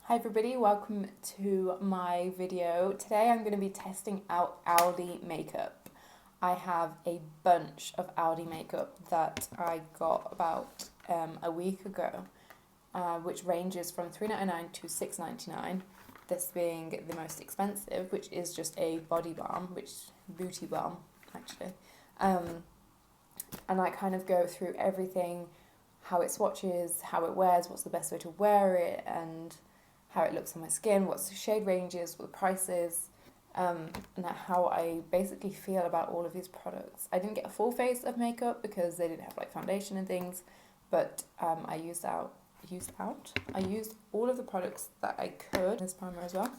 Hi everybody, welcome to my video. Today I'm going to be testing out Aldi makeup. I have a bunch of Aldi makeup that I got about a week ago, which ranges from $3.99 to $6.99. This being the most expensive, which is just a body balm, booty balm actually. And I kind of go through everything, how it swatches, how it wears, what's the best way to wear it, and how it looks on my skin, what's the shade ranges, what the prices, and how I basically feel about all of these products. I didn't get a full face of makeup because they didn't have like foundation and things, but I used all of the products that I could. This primer as well.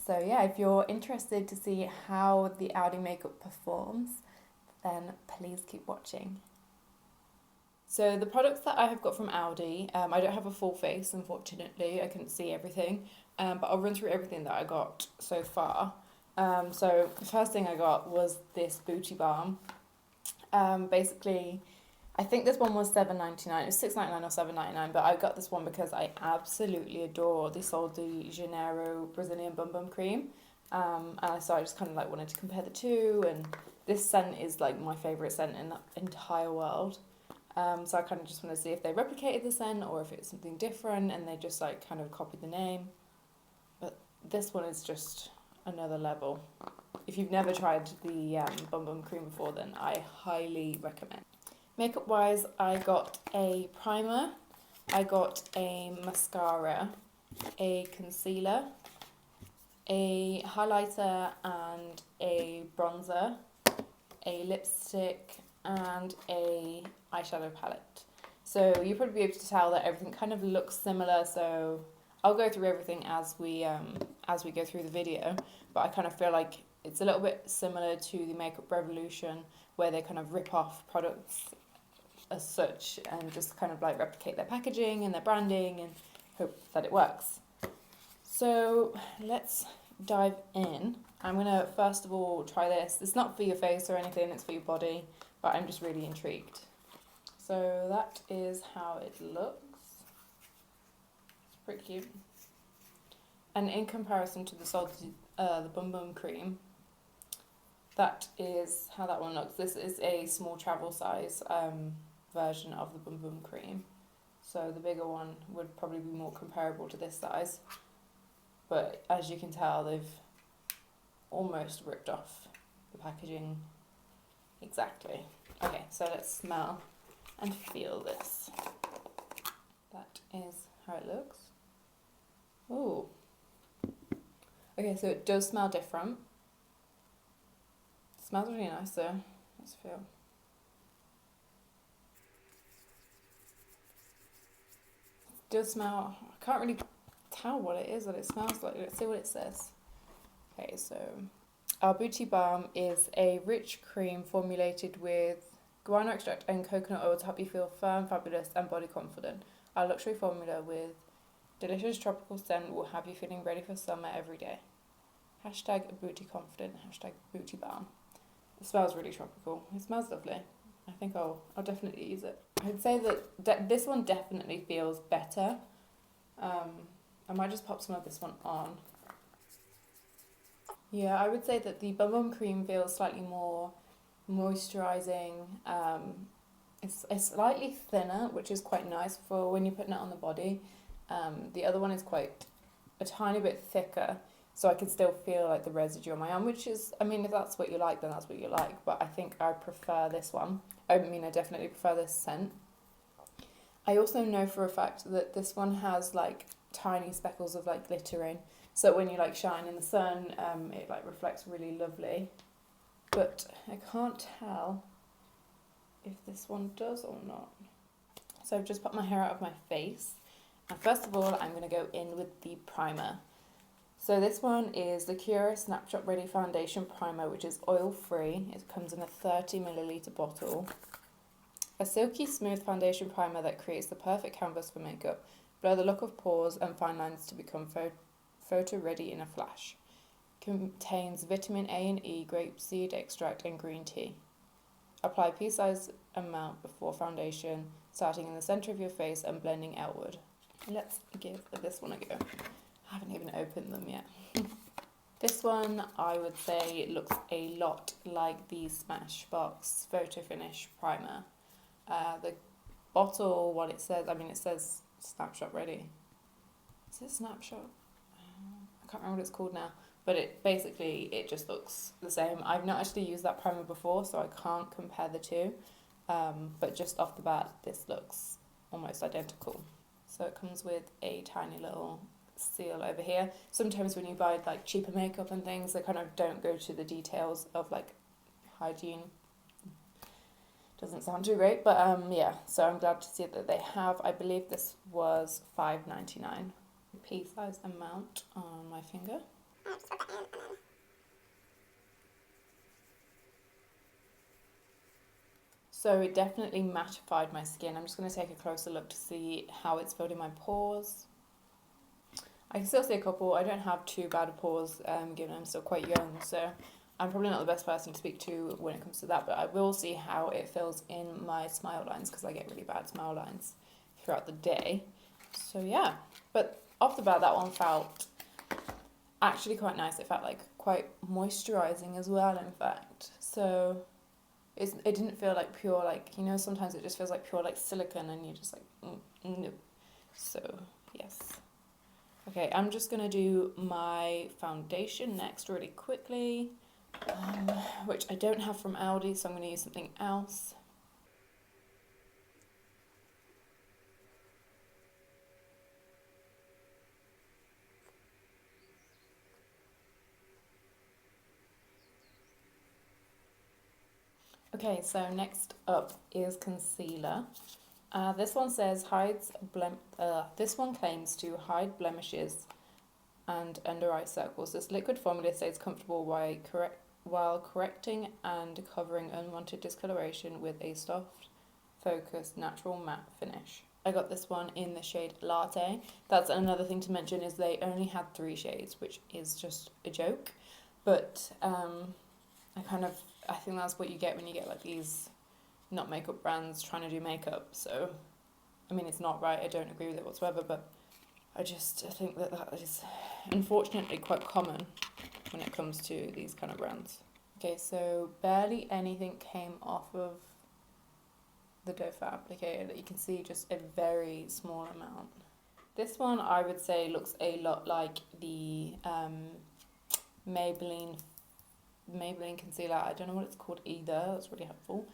So yeah, if you're interested to see how the Aldi makeup performs, then please keep watching. So the products that I have got from Aldi, I don't have a full face, unfortunately. I couldn't see everything, but I'll run through everything that I got so far. So the first thing I got was this booty balm. Basically, I think this one was $7.99. It was $6.99 or $7.99, but I got this one because I absolutely adore the Sol de Janeiro Brazilian Bum Bum Cream. So I just kind of like wanted to compare the two, and this scent is like my favourite scent in the entire world. So I kind of just want to see if they replicated the scent or if it's something different and they just like kind of copied the name. But this one is just another level. If you've never tried the Bum Bum Cream before, then I highly recommend. Makeup wise, I got a primer, I got a mascara, a concealer, a highlighter and a bronzer, a lipstick, and a eyeshadow palette. So you'll probably be able to tell that everything kind of looks similar, so I'll go through everything as we go through the video, but I kind of feel like it's a little bit similar to the Makeup Revolution, where they kind of rip off products as such and just kind of like replicate their packaging and their branding and hope that it works. So let's dive in. I'm going to first of all try this. It's not for your face or anything, it's for your body, but I'm just really intrigued. So that is how it looks. It's pretty cute. And in comparison to the Bum Bum Cream, that is how that one looks. This is a small travel size version of the Bum Bum Cream. So the bigger one would probably be more comparable to this size. But as you can tell, they've almost ripped off the packaging exactly. Okay, so let's smell and feel this. That is how it looks. Ooh. Okay, so it does smell different. It smells really nice though. Let's feel. It does smell, I can't really tell what it is, what it smells like. Let's see what it says. Okay, so our Booty Balm is a rich cream formulated with guarana extract and coconut oil to help you feel firm, fabulous and body confident. Our luxury formula with delicious tropical scent will have you feeling ready for summer every day. Hashtag booty confident, hashtag booty balm. It smells really tropical. It smells lovely. I think I'll definitely use it. I'd say that this one definitely feels better. I might just pop some of this one on. Yeah, I would say that the Bum Bum Cream feels slightly more moisturising. It's slightly thinner, which is quite nice for when you're putting it on the body. The other one is quite a tiny bit thicker, so I can still feel like the residue on my arm, which is, I mean, if that's what you like, then that's what you like, but I think I prefer this one. I mean, I definitely prefer this scent. I also know for a fact that this one has like tiny speckles of like glitter in, so when you like shine in the sun, it like reflects really lovely. But I can't tell if this one does or not. So I've just put my hair out of my face. And first of all, I'm going to go in with the primer. So this one is the Cura Snapshot Ready Foundation Primer, which is oil-free. It comes in a 30ml bottle. A silky smooth foundation primer that creates the perfect canvas for makeup. Blur the look of pores and fine lines to become photo ready in a flash. Contains vitamin A and E, grapeseed extract and green tea. Apply pea-sized amount before foundation, starting in the centre of your face and blending outward. let's give this one a go. I haven't even opened them yet. This one, I would say, looks a lot like the Smashbox Photo Finish Primer. The bottle, what it says, I mean, it says Snapshot Ready. Is it Snapshot? I can't remember what it's called now. But it just looks the same. I've not actually used that primer before, so I can't compare the two. But just off the bat, this looks almost identical. So it comes with a tiny little seal over here. Sometimes when you buy like cheaper makeup and things, they kind of don't go to the details of like hygiene. Doesn't sound too great, but yeah. So I'm glad to see that they have. I believe this was $5.99. Pea-sized amount on my finger. So it definitely mattified my skin. I'm just going to take a closer look to see how it's filled in my pores. I can still see a couple. I don't have too bad of pores, given I'm still quite young, so I'm probably not the best person to speak to when it comes to that, but I will see how it fills in my smile lines, because I get really bad smile lines throughout the day. So yeah, but off the bat, that one felt actually quite nice. It felt like quite moisturising as well, in fact. So it didn't feel like pure, like, you know, sometimes it just feels like pure like silicone and you're just like, no. So yes. Okay, I'm just going to do my foundation next really quickly, which I don't have from Aldi, so I'm going to use something else. Okay, so next up is concealer. This one says this one claims to hide blemishes and under eye circles. This liquid formula stays comfortable while correcting and covering unwanted discoloration with a soft, focused, natural matte finish. I got this one in the shade Latte. That's another thing to mention, is they only had 3 shades, which is just a joke. But I think that's what you get when you get like these not makeup brands trying to do makeup. So, I mean, it's not right. I don't agree with it whatsoever, but I think that is unfortunately quite common when it comes to these kind of brands. Okay, so barely anything came off of the doe foot applicator. That you can see just a very small amount. This one I would say looks a lot like the Maybelline concealer. I don't know what it's called either. That's really helpful.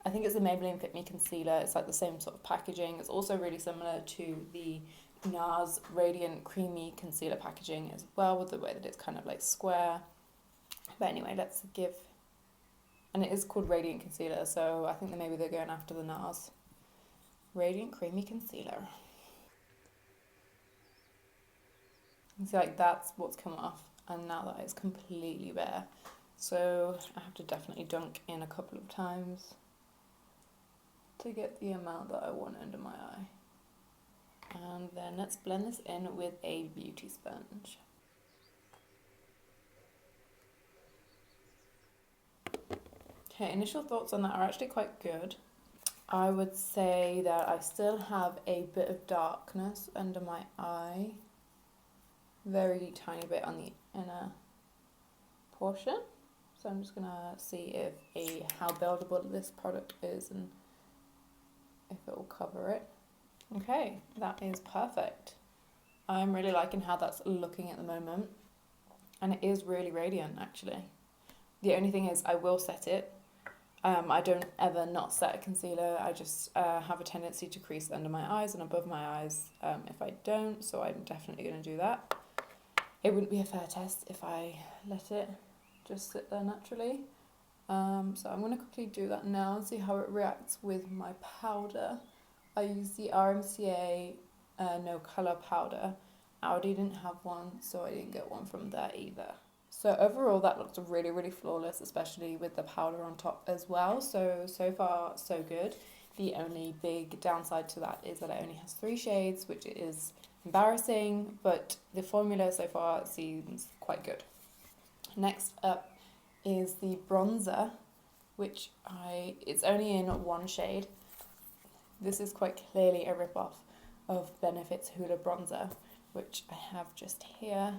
I think it's the Maybelline Fit Me concealer. It's like the same sort of packaging. It's also really similar to the NARS Radiant Creamy Concealer packaging as well, with the way that it's kind of like square. But anyway, and it is called Radiant Concealer, so I think that maybe they're going after the NARS Radiant Creamy Concealer. You see, like, that's what's come off, and now that is completely bare. So I have to definitely dunk in a couple of times to get the amount that I want under my eye. And then let's blend this in with a beauty sponge. Okay, initial thoughts on that are actually quite good. I would say that I still have a bit of darkness under my eye. Very tiny bit on the inner portion. So I'm just going to see how buildable this product is and if it will cover it. Okay, that is perfect. I'm really liking how that's looking at the moment. And it is really radiant, actually. The only thing is I will set it. I don't ever not set a concealer. I just have a tendency to crease under my eyes and above my eyes if I don't. So I'm definitely going to do that. It wouldn't be a fair test if I let it just sit there naturally. So I'm going to quickly do that now and see how it reacts with my powder. I use the RMCA No Colour powder. Aldi didn't have one, so I didn't get one from there either. So overall that looks really, really flawless, especially with the powder on top as well. So far so good. The only big downside to that is that it only has 3 shades, which is embarrassing, but the formula so far seems quite good. Next up is the bronzer, which it's only in 1 shade. This is quite clearly a rip-off of Benefit's Hoola Bronzer, which I have just here,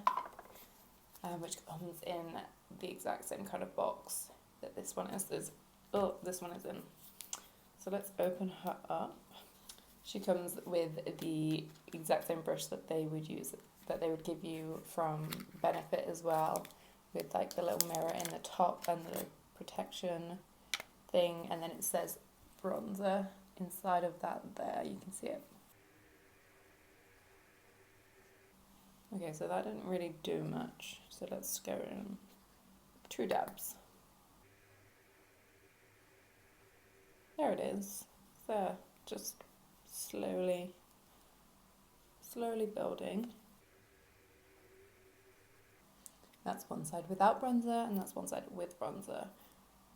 which comes in the exact same kind of box that this one is. This one is in. So let's open her up. She comes with the exact same brush that they would use, that they would give you from Benefit as well, with like the little mirror in the top and the protection thing, and then it says bronzer inside of that there, you can see it. Okay, so that didn't really do much, so let's go in 2 dabs. There it is. There, just slowly building. That's one side without bronzer, and that's one side with bronzer.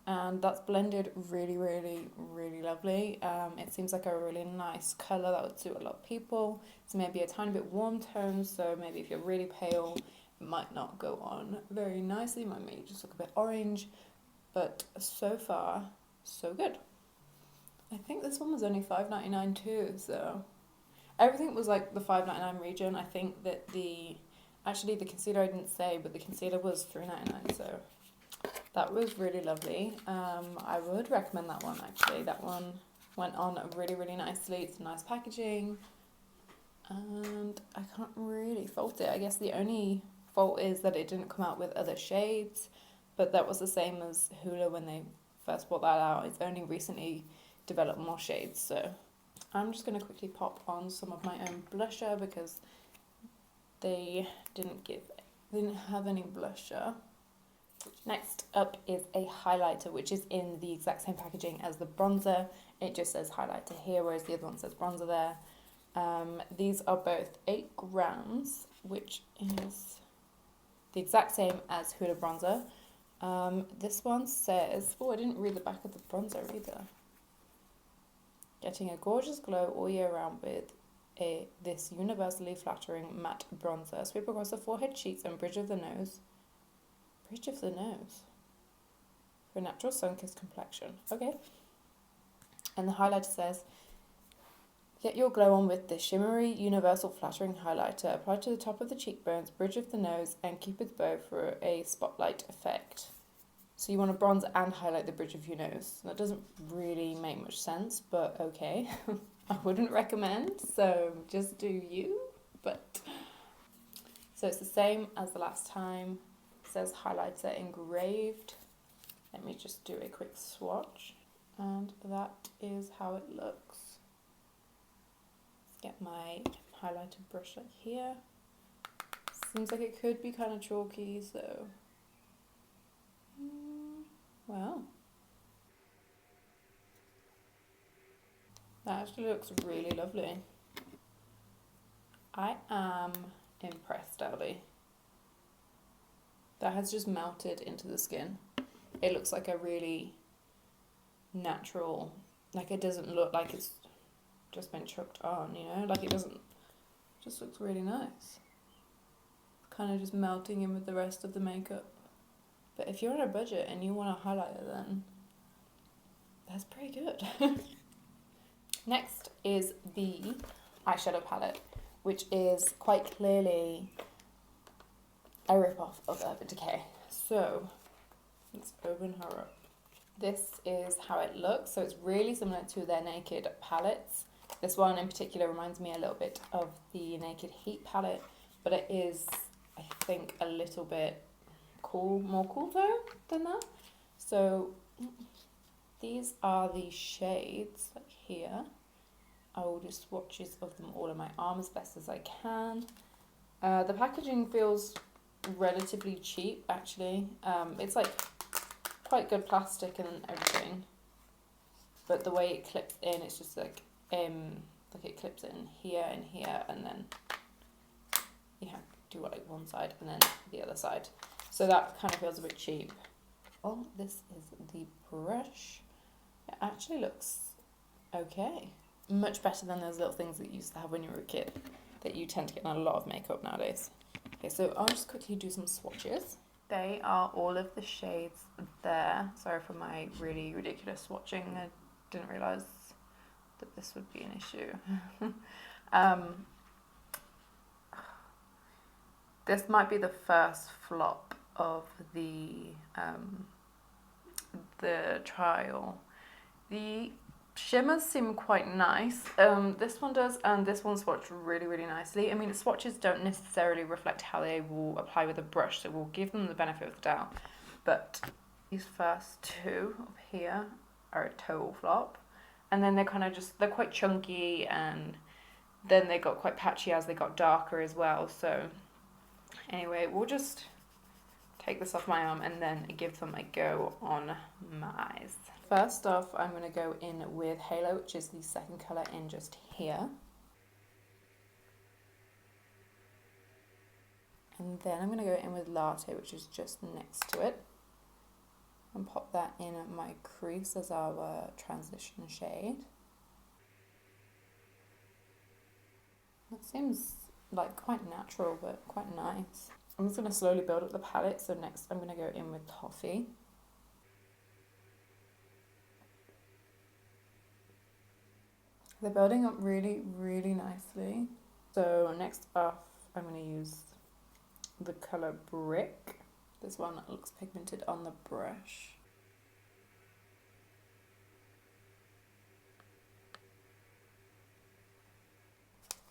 And that's blended really, really, really lovely. It seems like a really nice colour that would suit a lot of people. It's maybe a tiny bit warm tone, so maybe if you're really pale, it might not go on very nicely. It might make you just look a bit orange, but so far, so good. I think this one was only $5.99 too, so everything was like the $5.99 region. I think that actually the concealer I didn't say, but the concealer was $3.99, so that was really lovely. I would recommend that one actually. That one went on really, really nicely. It's nice packaging, and I can't really fault it. I guess the only fault is that it didn't come out with other shades, but that was the same as Hoola when they first brought that out. It's only recently developed more shades, so I'm just going to quickly pop on some of my own blusher because they didn't have any blusher. Next up is a highlighter, which is in the exact same packaging as the bronzer. It just says highlighter here, whereas the other one says bronzer there. These are both 8 grams, which is the exact same as Hoola bronzer. This one says, oh, I didn't read the back of the bronzer either. Getting a gorgeous glow all year round with this universally flattering matte bronzer. Sweep across the forehead, cheeks, and bridge of the nose. Bridge of the nose? For a natural sun-kissed complexion. Okay. And the highlighter says, get your glow on with this shimmery, universal flattering highlighter. Apply to the top of the cheekbones, bridge of the nose, and Cupid's bow for a spotlight effect. So you want to bronze and highlight the bridge of your nose. That doesn't really make much sense, but okay. I wouldn't recommend, so just do you. But so it's the same as the last time. It says highlighter engraved. Let me just do a quick swatch, and that is how it looks. Let's get my highlighter brush like here. Seems like it could be kind of chalky, so well, that actually looks really lovely. I am impressed, Aldi. That has just melted into the skin. It looks like a really natural, like it doesn't look like it's just been chucked on, you know, like it doesn't, just looks really nice. Kind of just melting in with the rest of the makeup. But if you're on a budget and you want a highlighter, then that's pretty good. Next is the eyeshadow palette, which is quite clearly a rip-off of Urban Decay. So let's open her up. This is how it looks. So it's really similar to their Naked palettes. This one in particular reminds me a little bit of the Naked Heat palette, but it is, I think, a little bit more cool tone than that. So these are the shades, like here. I will do swatches of them all in my arm as best as I can. The packaging feels relatively cheap, actually. It's like quite good plastic and everything, but the way it clips in, it's just like it clips in here and here, and then you have to do like one side and then the other side. So that kind of feels a bit cheap. Oh, this is the brush. It actually looks okay. Much better than those little things that you used to have when you were a kid that you tend to get in a lot of makeup nowadays. Okay, so I'll just quickly do some swatches. They are all of the shades there. Sorry for my really ridiculous swatching. I didn't realise that this would be an issue. This might be the first flop of the trial. The shimmers seem quite nice. This one does, and this one swatched really, really nicely. I mean, swatches don't necessarily reflect how they will apply with a brush, so we'll give them the benefit of the doubt. But these first two up here are a total flop. And then they're kind of just, they're quite chunky, and then they got quite patchy as they got darker as well. So anyway, we'll just take this off my arm and then give them a go on my eyes. First off, I'm going to go in with Halo, which is the second colour in just here. And then I'm going to go in with Latte, which is just next to it. And pop that in my crease as our transition shade. That seems like quite natural, but quite nice. I'm just going to slowly build up the palette, so next I'm going to go in with Toffee. They're building up really, really nicely. So next off, I'm going to use the colour Brick. This one looks pigmented on the brush.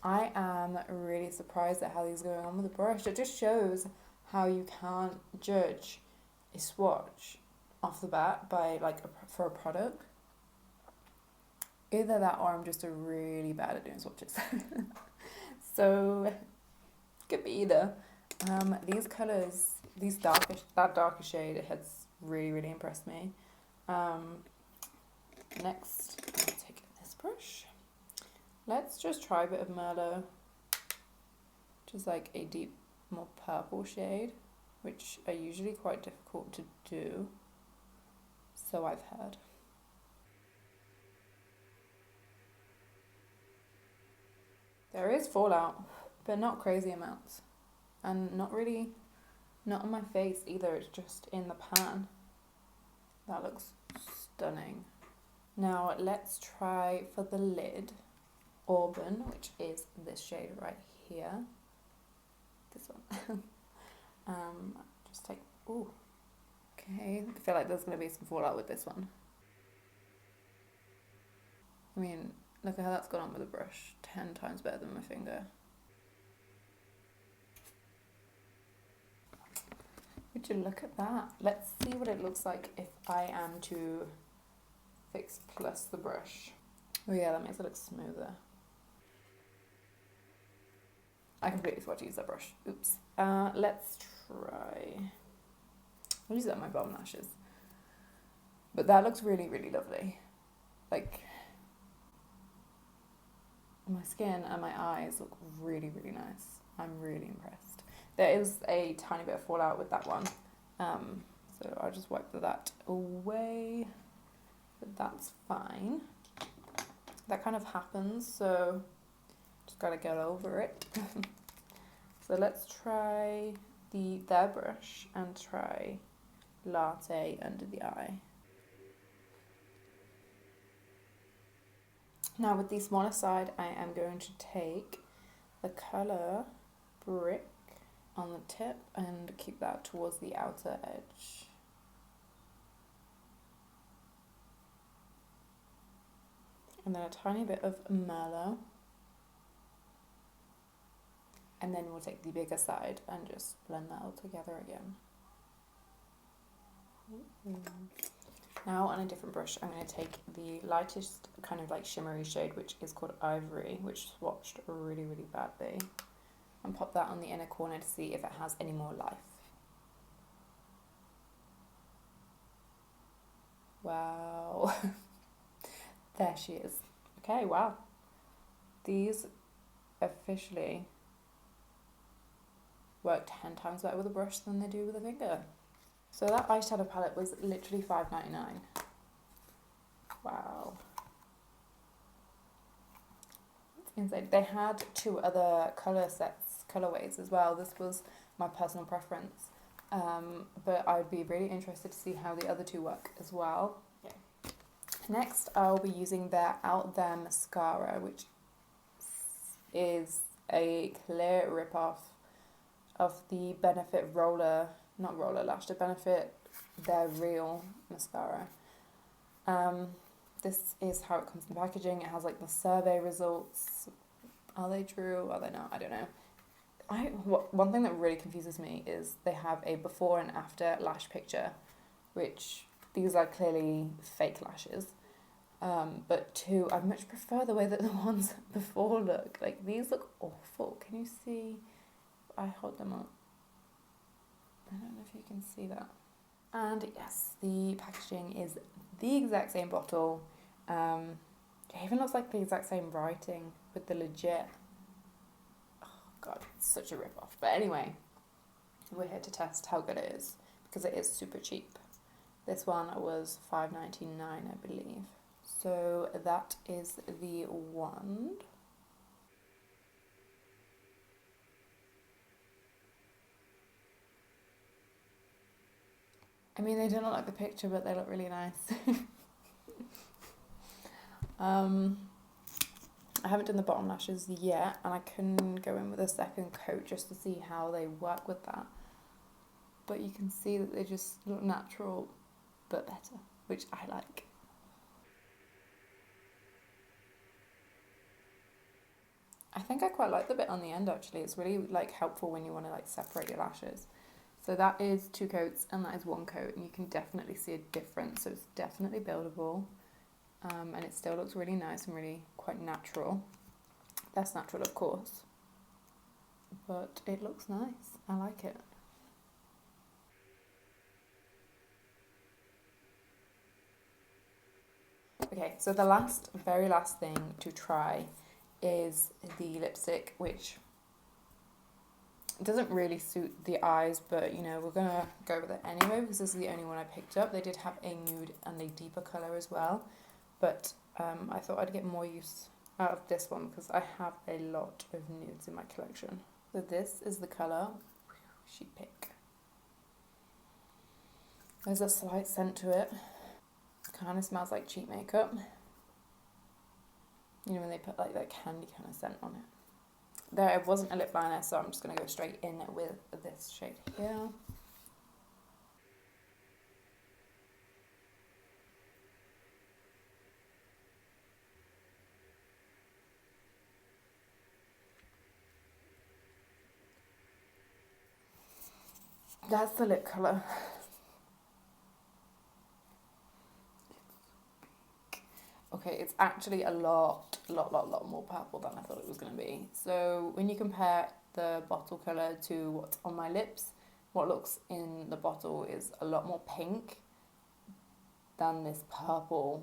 I am really surprised at how these are going on with the brush. It just shows how you can't judge a swatch off the bat by for a product. Either that or I'm just really bad at doing swatches. So could be either. These colours, that darker shade has really, really impressed me. Next, I'll take this brush. Let's just try a bit of Merlot, which is like a deep, more purple shade, which are usually quite difficult to do, so I've heard. There is fallout, but not crazy amounts. And not on my face either, it's just in the pan. That looks stunning. Now let's try for the lid, Auburn, which is this shade right here. This one. Just take, ooh, okay. I feel like there's going to be some fallout with this one. I mean, look at how that's gone on with a brush. 10 times better than my finger. Would you look at that? Let's see what it looks like if I am to fix plus the brush. Oh yeah, that makes it look smoother. I completely forgot to use that brush. Oops. Let's try. I'll use that on my bottom lashes. But that looks really, really lovely. Like, my skin and my eyes look really, really nice. I'm really impressed. There is a tiny bit of fallout with that one. So I'll just wipe that away. But that's fine. That kind of happens, so just gotta get over it. So let's try their brush and try Latte under the eye. Now with the smaller side, I am going to take the colour Brick on the tip and keep that towards the outer edge. And then a tiny bit of Merlot. And then we'll take the bigger side and just blend that all together again. Now on a different brush, I'm going to take the lightest kind of like shimmery shade, which is called Ivory, which swatched really, really badly. And pop that on the inner corner to see if it has any more life. Wow. There she is. Okay, wow. These officially work 10 times better with a brush than they do with a finger. So that eyeshadow palette was literally $5.99. Wow. That's insane. They had 2 other colorways as well. This was my personal preference. But I'd be really interested to see how the other 2 work as well. Yeah. Next, I'll be using their Out There mascara, which is a clear rip-off of the Benefit not Roller Lash, the Benefit They're Real mascara. This is how it comes in the packaging. It has like the survey results. Are they true? Are they not? I don't know. One thing that really confuses me is they have a before and after lash picture, which these are clearly fake lashes. But two, I much prefer the way that the ones before look. Like, these look awful. Can you see? I hold them up. I don't know if you can see that. And yes, the packaging is the exact same bottle. It even looks like the exact same writing with the legit. Oh God, it's such a rip-off. But anyway, we're here to test how good it is because it is super cheap. This one was $5.99, I believe. So that is the wand. I mean, they don't look like the picture, but they look really nice. I haven't done the bottom lashes yet, and I can go in with a second coat just to see how they work with that. But you can see that they just look natural, but better, which I like. I think I quite like the bit on the end, actually. It's really like helpful when you want to like separate your lashes. So that is 2 coats and that is 1 coat, and you can definitely see a difference. So it's definitely buildable, and it still looks really nice and really quite natural. That's natural, of course, but it looks nice. I like it. Okay, so the very last thing to try is the lipstick, which doesn't really suit the eyes, but you know, we're gonna go with it anyway because this is the only one I picked up. They did have a nude and a deeper colour as well, but I thought I'd get more use out of this one because I have a lot of nudes in my collection. So this is the colour Sheet Pick. There's a slight scent to it. Kind of smells like cheap makeup. You know when they put like that candy kind of scent on it. There wasn't a lip liner, so I'm just going to go straight in with this shade here. That's the lip colour. Okay, it's actually a lot more purple than I thought it was going to be. So when you compare the bottle colour to what's on my lips, what looks in the bottle is a lot more pink than this purple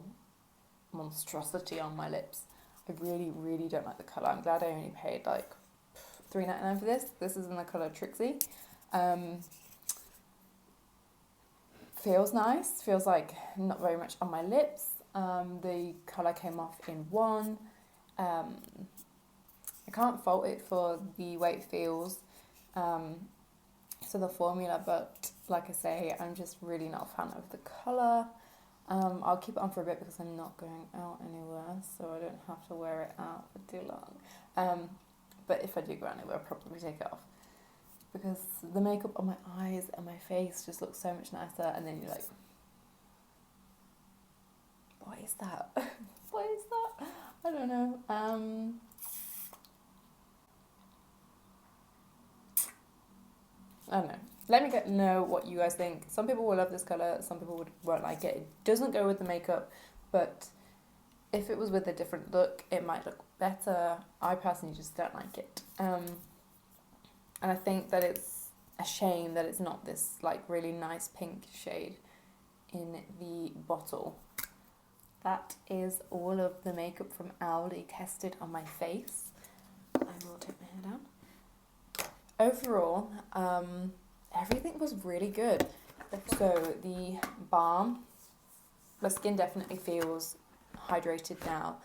monstrosity on my lips. I really don't like the colour. I'm glad I only paid like $3.99 for this. This is in the colour Trixie. Feels nice. Feels like not very much on my lips. The colour came off in one. I can't fault it for the way it feels. So the formula, but like I say, I'm just really not a fan of the colour. I'll keep it on for a bit because I'm not going out anywhere, so I don't have to wear it out for too long. But if I do go anywhere, I'll probably take it off because the makeup on my eyes and my face just looks so much nicer, and then you're like, what is that? What is that? I don't know. I don't know. Let me know what you guys think. Some people will love this colour, some people won't like it. It doesn't go with the makeup, but if it was with a different look, it might look better. I personally just don't like it. And I think that it's a shame that it's not this like really nice pink shade in the bottle. That is all of the makeup from Aldi tested on my face. I will take my hair down. Overall, everything was really good. So the balm, the skin definitely feels hydrated now.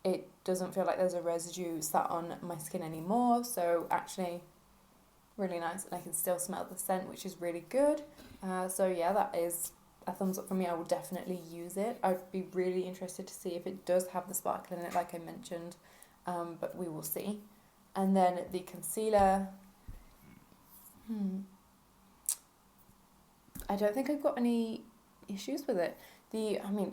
It doesn't feel like there's a residue sat on my skin anymore, so actually really nice, and I can still smell the scent, which is really good. So yeah, that is a thumbs up for me. I will definitely use it. I'd be really interested to see if it does have the sparkle in it like I mentioned, but we will see. And then the concealer, I don't think I've got any issues with it.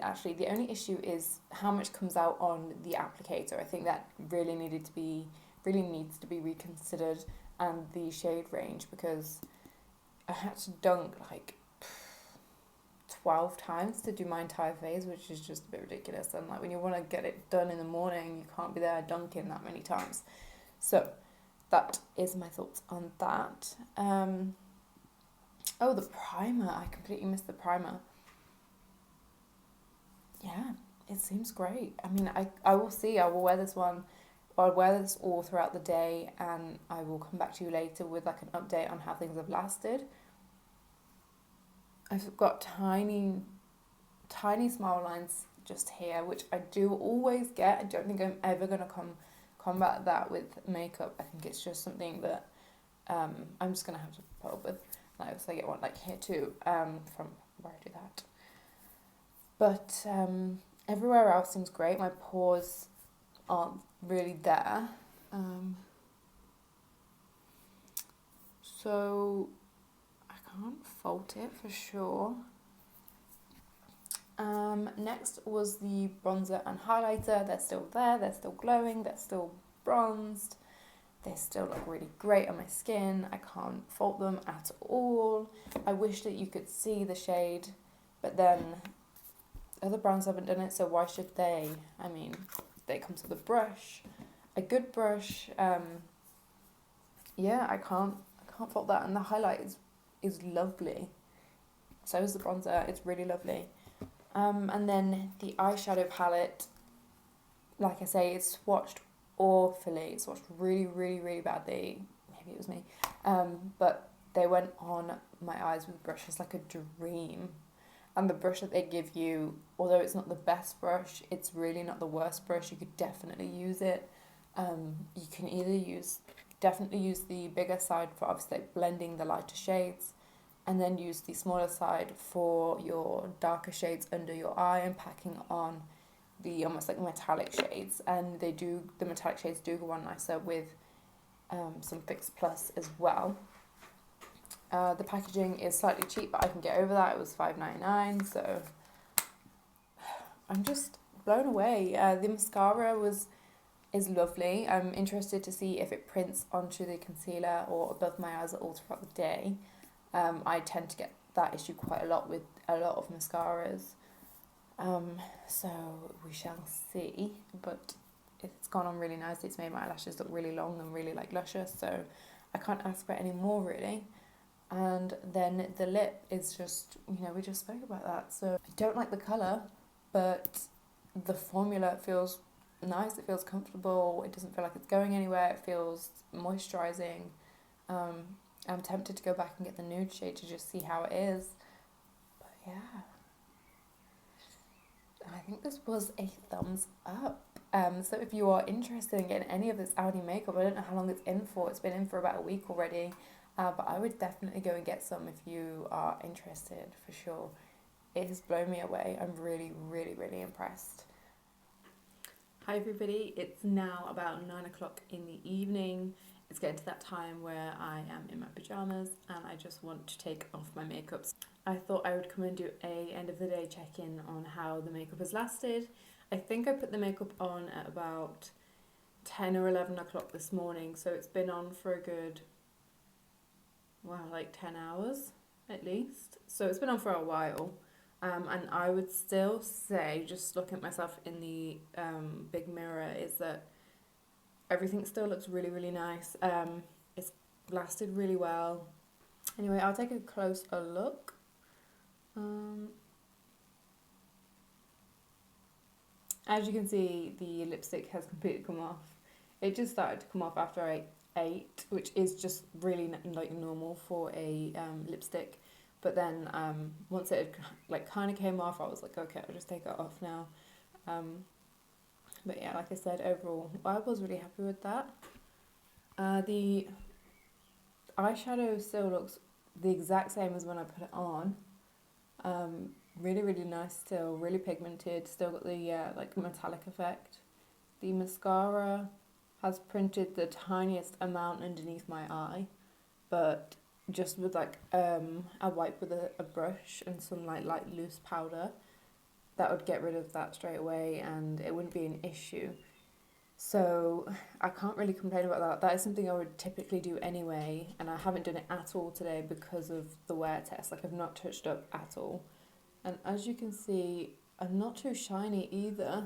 Actually, the only issue is how much comes out on the applicator. I think that really needs to be reconsidered, and the shade range, because I had to dunk like 12 times to do my entire face, which is just a bit ridiculous. And like when you want to get it done in the morning, you can't be there dunking that many times. So that is my thoughts on that. Oh, the primer. I completely missed the primer. Yeah, it seems great. I mean, I will see. I will wear this one. I'll wear this all throughout the day, and I will come back to you later with like an update on how things have lasted. I've got tiny smile lines just here, which I do always get. I don't think I'm ever going to combat that with makeup. I think it's just something that I'm just going to have to put up with. And I also get one like here too, from where I do that. But everywhere else seems great. My pores aren't really there. So I can't fault it for sure. Next was the bronzer and highlighter. They're still there, they're still glowing, they're still bronzed. They still look really great on my skin. I can't fault them at all. I wish that you could see the shade, but then other brands haven't done it, so why should they? I mean, they come with a brush, a good brush. Yeah, I can't fault that. And the highlight is lovely. So is the bronzer. It's really lovely. And then the eyeshadow palette, like I say, it's swatched awfully. It's swatched really, really, really badly. Maybe it was me. But they went on my eyes with brushes like a dream. And the brush that they give you, although it's not the best brush, it's really not the worst brush. You could definitely use it. You can either definitely use the bigger side for obviously like blending the lighter shades, and then use the smaller side for your darker shades under your eye and packing on the almost like metallic shades. And the metallic shades do go on nicer with some Fix Plus as well. The packaging is slightly cheap, but I can get over that. It was $5.99, so I'm just blown away. The mascara is lovely. I'm interested to see if it prints onto the concealer or above my eyes at all throughout the day. I tend to get that issue quite a lot with a lot of mascaras. So we shall see, but it's gone on really nicely. It's made my eyelashes look really long and really like luscious, so I can't ask for any more really. And then the lip is just, we just spoke about that. So I don't like the colour, but the formula feels nice. It feels comfortable. It doesn't feel like it's going anywhere. It feels moisturising. I'm tempted to go back and get the nude shade to just see how it is. But yeah, I think this was a thumbs up. So if you are interested in getting any of this Aldi makeup, I don't know how long it's in for. It's been in for about a week already. But I would definitely go and get some if you are interested, for sure. It has blown me away. I'm really, really, really impressed. Hi everybody, it's now about 9 o'clock in the evening. It's getting to that time where I am in my pyjamas and I just want to take off my makeup. I thought I would come and do a end of the day check-in on how the makeup has lasted. I think I put the makeup on at about 10 or 11 o'clock this morning, so it's been on for a good, like 10 hours at least. So it's been on for a while. And I would still say, just looking at myself in the big mirror, is that everything still looks really, really nice. It's lasted really well. Anyway, I'll take a closer look. As you can see, the lipstick has completely come off. It just started to come off after I ate, which is just really like normal for a lipstick. But then once it like kind of came off, I was like, okay, I'll just take it off now. But yeah, like I said, overall, I was really happy with that. The eyeshadow still looks the exact same as when I put it on. Really, really nice still, really pigmented, still got the like metallic effect. The mascara has printed the tiniest amount underneath my eye, but just with like a wipe with a brush and some like light loose powder, that would get rid of that straight away and it wouldn't be an issue. So I can't really complain about that. That is something I would typically do anyway, and I haven't done it at all today because of the wear test. Like, I've not touched up at all. And as you can see, I'm not too shiny either.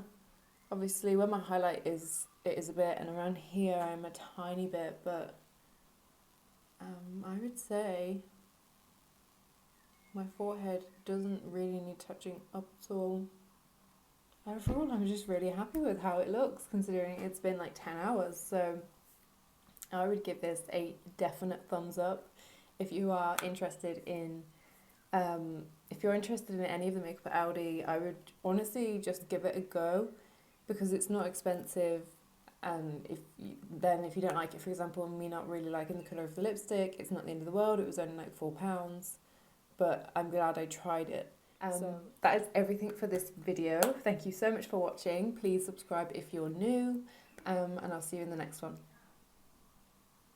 Obviously where my highlight is, it is a bit, and around here I'm a tiny bit, but I would say my forehead doesn't really need touching up at all. Overall, I'm just really happy with how it looks, considering it's been like 10 hours. So I would give this a definite thumbs up. If you are interested in, if you're interested in any of the makeup at Aldi, I would honestly just give it a go, because it's not expensive. If you don't like it, for example, me not really liking the colour of the lipstick, it's not the end of the world. It was only like £4, but I'm glad I tried it. So that is everything for this video. Thank you so much for watching. Please subscribe if you're new, and I'll see you in the next one.